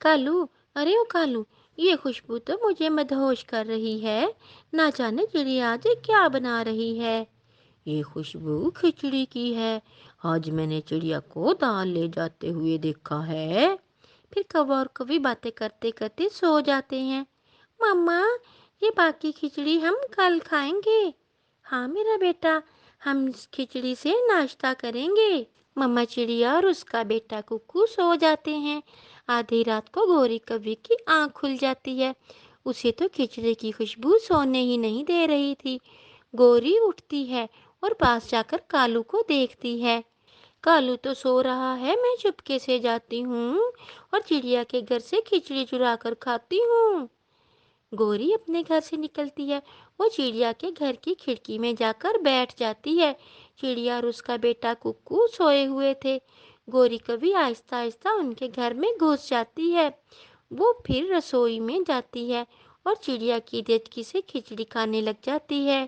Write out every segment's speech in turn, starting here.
कालू, अरे ओ कालू, ये खुशबू तो मुझे मदहोश कर रही है। ना जाने चिड़िया आज क्या बना रही है। ये खुशबू खिचड़ी की है। आज मैंने चिड़िया को दाल ले जाते हुए देखा है। फिर कौवा और कौवी बातें करते करते सो जाते हैं। मम्मा, ये बाकी खिचड़ी हम कल खाएंगे। हाँ मेरा बेटा, हम इस खिचड़ी से नाश्ता करेंगे। मम्मा चिड़िया और उसका बेटा कुक्कू सो जाते हैं। आधी रात को गौरी कौवी की आंख खुल जाती है। उसे तो खिचड़ी की खुशबू सोने ही नहीं दे रही थी। गौरी उठती है और पास जाकर कालू को देखती है। कालू तो सो रहा है, मैं चुपके से जाती हूँ और चिड़िया के घर से खिचड़ी चुरा कर खाती हूँ। गौरी अपने घर से निकलती है। वो चिड़िया के घर की खिड़की में जाकर बैठ जाती है। चिड़िया और उसका बेटा कुक्कू सोए हुए थे। गौरी कभी आहिस्ता आहिस्ता उनके घर में घुस जाती है। वो फिर रसोई में जाती है और चिड़िया की देचकी से खिचड़ी खाने लग जाती है।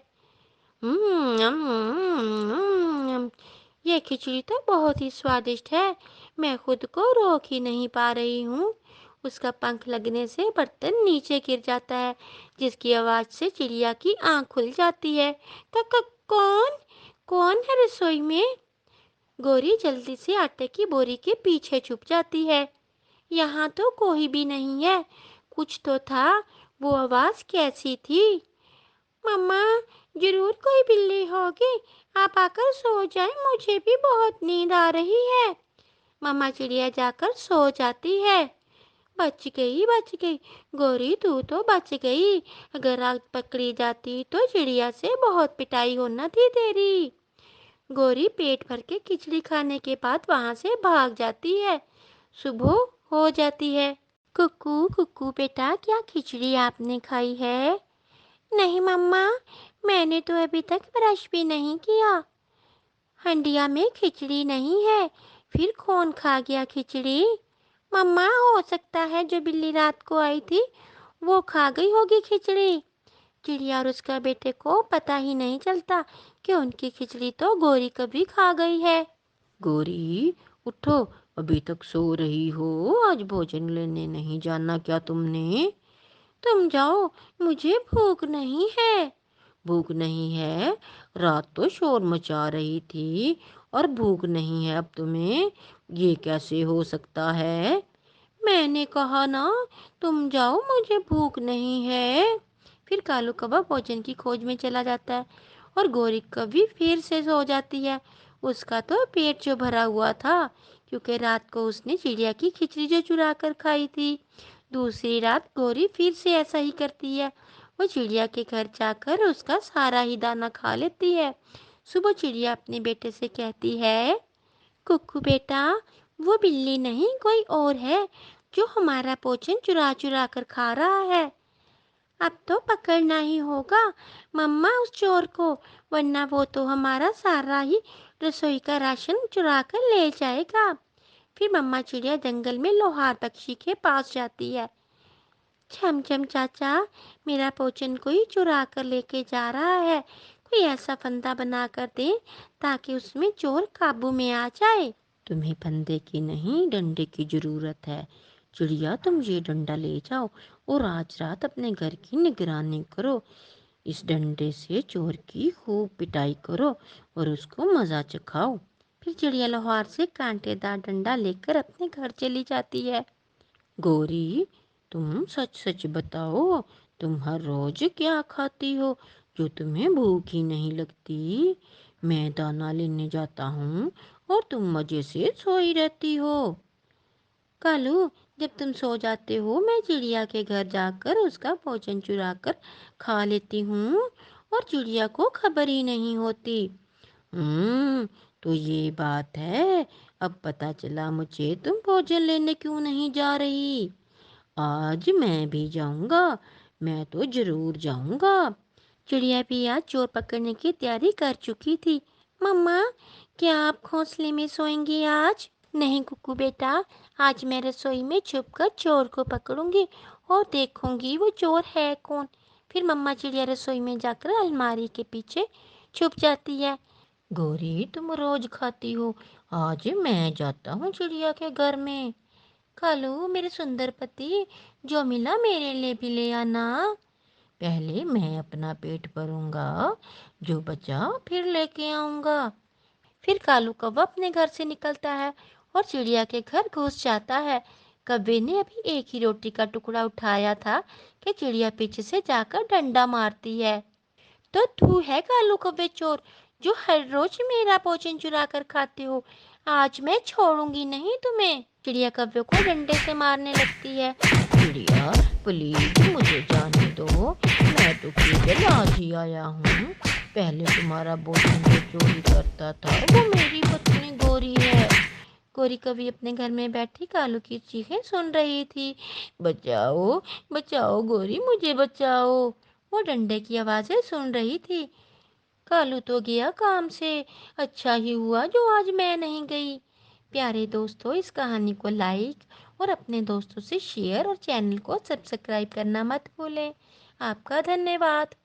ये खिचड़ी तो बहुत ही स्वादिष्ट है। मैं खुद को रोक ही नहीं पा रही हूँ। उसका पंख लगने से बर्तन नीचे गिर जाता है, जिसकी आवाज से चिड़िया की आंख खुल जाती है। कौन कौन है रसोई में? गौरी जल्दी से आटे की बोरी के पीछे छुप जाती है। यहाँ तो कोई भी नहीं है। कुछ तो था, वो आवाज कैसी थी? मम्मा, जरूर कोई बिल्ली होगी। आप आकर सो जाएं, मुझे भी बहुत नींद आ रही है। मम्मा चिड़िया जाकर सो जाती है। बच गई, बच गई। गौरी तू तो बच गई। अगर आग पकड़ी जाती तो चिड़िया से बहुत पिटाई होना थी तेरी। गौरी पेट भर के खिचड़ी खाने के बाद वहां से भाग जाती है। सुबह हो जाती है। कुक्कू कुक्कू बेटा, क्या खिचड़ी आपने खाई है? नहीं मम्मा, मैंने तो अभी तक ब्रश भी नहीं किया। हंडिया में खिचड़ी नहीं है, फिर कौन खा गया खिचड़ी? मम्मा, हो सकता है जो बिल्ली रात को आई थी वो खा गई होगी खिचड़ी। चिड़िया और उसका बेटे को पता ही नहीं चलता कि उनकी खिचड़ी तो गौरी कभी खा गई है। गौरी, उठो, अभी तक सो रही हो। आज भोजन लेने नहीं जाना क्या तुमने? तुम जाओ, मुझे भूख नहीं है। भूख नहीं है? रात तो शोर मचा रही थी और भूख नहीं है अब तुम्हें? ये कैसे हो सकता है? मैंने कहा ना, तुम जाओ, मुझे भूख नहीं है। फिर कालू कौवा भोजन की खोज में चला जाता है और गौरी कभी फिर से सो जाती है। उसका तो पेट जो भरा हुआ था, क्योंकि रात को उसने चिड़िया की खिचड़ी जो चुरा कर खाई थी। दूसरी रात गौरी फिर से ऐसा ही करती है। वो चिड़िया के घर जाकर उसका सारा ही दाना खा लेती है। सुबह चिड़िया अपने बेटे से कहती है, कुक्कू बेटा, वो बिल्ली नहीं कोई और है जो हमारा भोजन चुरा चुरा कर खा रहा है। अब तो पकड़ना ही होगा मम्मा उस चोर को, वरना वो तो हमारा सारा ही रसोई का राशन चुरा कर ले जाएगा। फिर मम्मा चिड़िया जंगल में लोहार पक्षी के पास जाती है। छम छम चाचा, मेरा भोजन कोई चुरा कर लेके जा रहा है। कोई ऐसा फंदा बना कर दे ताकि उसमें चोर काबू में आ जाए। तुम्हें फंदे की नहीं, डंडे की जरूरत है। चिड़िया, तुम ये डंडा ले जाओ और आज रात अपने घर की निगरानी करो। इस डंडे से चोर की खूब पिटाई करो और उसको मजा चखाओ। फिर चिड़िया लोहार से कांटेदार डंडा लेकर अपने घर चली जाती है। गौरी, तुम सच सच बताओ, तुम हर रोज क्या खाती हो जो तुम्हें भूख ही नहीं लगती? मैं दाना लेने जाता हूँ और तुम मजे से सोई रहती हो। कालू, जब तुम सो जाते हो मैं चिड़िया के घर जाकर उसका भोजन चुरा कर खा लेती हूँ और चिड़िया को खबर ही नहीं होती। तो ये बात है। अब पता चला मुझे, तुम भोजन लेने क्यों नहीं जा रही। आज मैं भी जाऊंगा, मैं तो जरूर जाऊंगा। चिड़िया भी आज चोर पकड़ने की तैयारी कर चुकी थी। मम्मा, क्या आप घोंसले में सोएंगी आज? नहीं कुक्कू बेटा, आज मैं रसोई में छुपकर चोर को पकड़ूंगी और देखूंगी वो चोर है कौन। फिर मम्मा चिड़िया रसोई में जाकर अलमारी के पीछे छुप जाती है। गौरी, तुम रोज खाती हो, आज मैं जाता हूँ चिड़िया के घर में। कालू मेरे सुंदर पति, जो मिला मेरे लिए भी ले आना। पहले मैं अपना पेट भरूंगा, जो बचा फिर लेके आऊंगा। फिर कालू कौवा अपने घर से निकलता है और चिड़िया के घर घुस जाता है। कौवे ने अभी एक ही रोटी का टुकड़ा उठाया था कि चिड़िया पीछे से जाकर डंडा मारती है। तो तू है कालू कौवे चोर, जो हर रोज मेरा भोजन चुरा कर खाते हो। आज मैं छोड़ूंगी नहीं तुम्हें। चिड़िया कौवे को डंडे से मारने लगती है। चिड़िया, प्लीज मुझे जाने दो, मैं तो केवल आज ही आया हूँ। पहले तुम्हारा भोजन जो चोरी करता था वो मेरी पत्नी गोरी है। गोरी कभी अपने घर में बैठी कालू की चीखें सुन रही थी। बचाओ, बचाओ गोरी, मुझे बचाओ। वो डंडे की आवाजें सुन रही थी। कालू तो गया काम से, अच्छा ही हुआ जो आज मैं नहीं गई। प्यारे दोस्तों, इस कहानी को लाइक और अपने दोस्तों से शेयर और चैनल को सब्सक्राइब करना मत भूलें। आपका धन्यवाद।